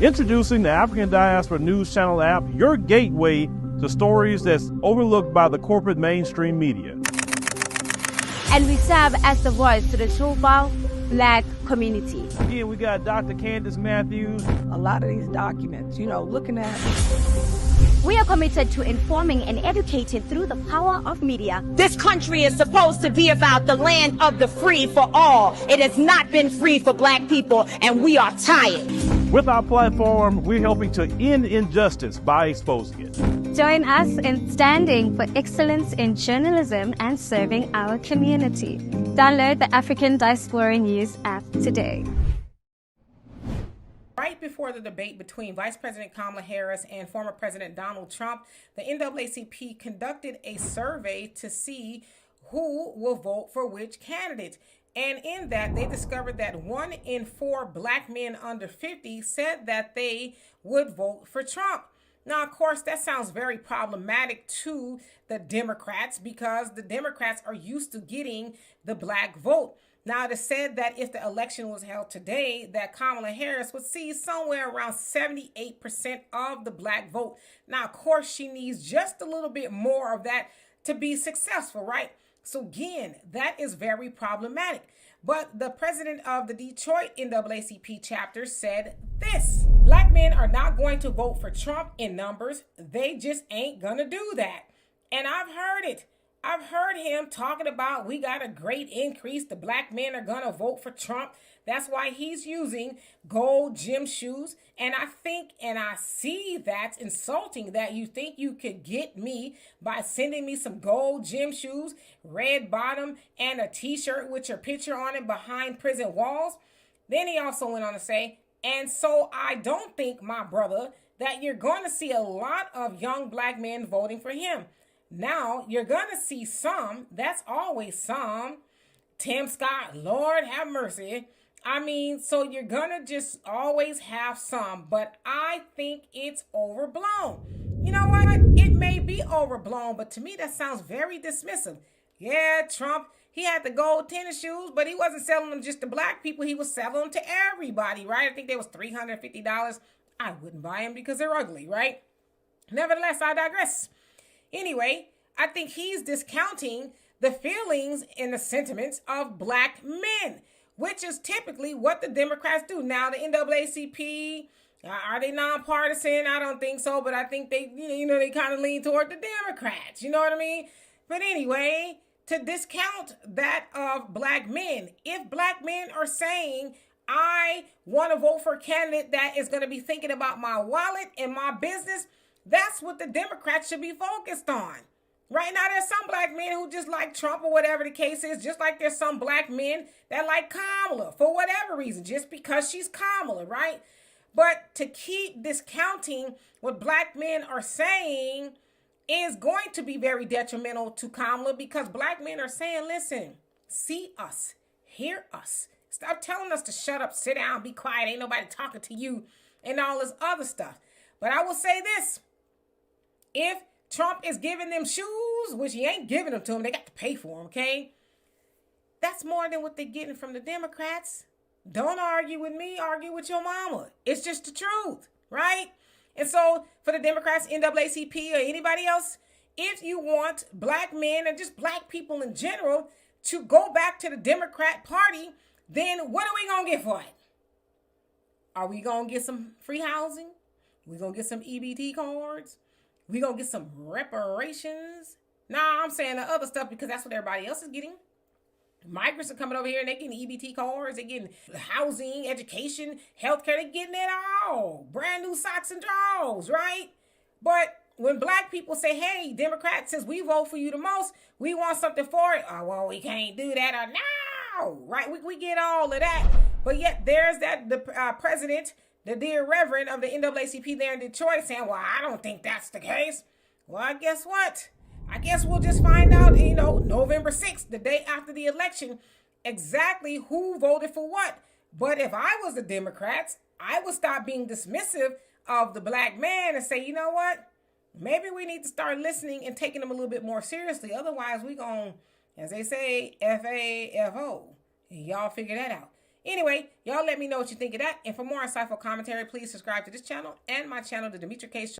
Introducing the African Diaspora News Channel app, your gateway to stories that's overlooked by the corporate mainstream media. And we serve as the voice to the Chubal Black community. Again, we got Dr. Candace Matthews. A lot of these documents, looking at. We are committed to informing and educating through the power of media. This country is supposed to be about the land of the free for all. It has not been free for Black people, and we are tired. With our platform, we're helping to end injustice by exposing it. Join us in standing for excellence in journalism and serving our community. Download the African Diaspora News app today. Right before the debate between Vice President Kamala Harris and former President Donald Trump, the NAACP conducted a survey to see who will vote for which candidate. And in that, they discovered that 1 in 4 Black men under 50 said that they would vote for Trump. Now, of course, that sounds very problematic to the Democrats because the Democrats are used to getting the Black vote. Now, it is said that if the election was held today, that Kamala Harris would see somewhere around 78% of the Black vote. Now, of course, she needs just a little bit more of that to be successful, right? So again, that is very problematic. But the president of the Detroit NAACP chapter said this: Black men are not going to vote for Trump in numbers. They just ain't gonna do that. And I've heard it. I've heard him talking about we got a great increase. The Black men are going to vote for Trump. That's why he's using gold gym shoes. And I think and I see that's insulting that you think you could get me by sending me some gold gym shoes, red bottom, and a t-shirt with your picture on it behind prison walls. Then he also went on to say, and so I don't think, my brother, that you're going to see a lot of young Black men voting for him. Now, you're going to see some, that's always some. Tim Scott, Lord have mercy. So you're going to just always have some, but I think it's overblown. You know what? It may be overblown, but to me that sounds very dismissive. Yeah, Trump, he had the gold tennis shoes, but he wasn't selling them just to Black people. He was selling them to everybody, right? I think they was $350. I wouldn't buy them because they're ugly, right? Nevertheless, I digress. Anyway, I think he's discounting the feelings and the sentiments of Black men, which is typically what the Democrats do. Now, the NAACP, are they nonpartisan? I don't think so, but I think they, they kind of lean toward the Democrats. You know what I mean? But anyway, to discount that of Black men, if Black men are saying, I want to vote for a candidate that is going to be thinking about my wallet and my business, that's what the Democrats should be focused on. Right now, there's some Black men who just like Trump or whatever the case is, just like there's some Black men that like Kamala for whatever reason, just because she's Kamala, right? But to keep discounting what Black men are saying is going to be very detrimental to Kamala because Black men are saying, listen, see us, hear us. Stop telling us to shut up, sit down, be quiet, ain't nobody talking to you, and all this other stuff. But I will say this. If Trump is giving them shoes, which he ain't giving them to them, they got to pay for them, okay? That's more than what they're getting from the Democrats. Don't argue with me, argue with your mama. It's just the truth, right? And so for the Democrats, NAACP, or anybody else, if you want Black men and just Black people in general to go back to the Democrat Party, then what are we going to get for it? Are we going to get some free housing? We going to get some EBT cards? We going to get some reparations? Nah, I'm saying the other stuff because that's what everybody else is getting. Migrants are coming over here and they're getting EBT cards. They're getting housing, education, healthcare. They're getting it all. Brand new socks and drawers, right? But when Black people say, hey, Democrats, since we vote for you the most, we want something for it. Oh, well, we can't do that. Or no, right? We get all of that. But yet there's the president, the dear reverend of the NAACP there in Detroit saying, well, I don't think that's the case. Well, guess what? I guess we'll just find out, November 6th, the day after the election, exactly who voted for what. But if I was the Democrats, I would stop being dismissive of the Black man and say, you know what? Maybe we need to start listening and taking them a little bit more seriously. Otherwise, we gon', as they say, F-A-F-O. And y'all figure that out. Anyway, y'all let me know what you think of that. And for more insightful commentary, please subscribe to this channel and my channel, The Demetra Kaye Show.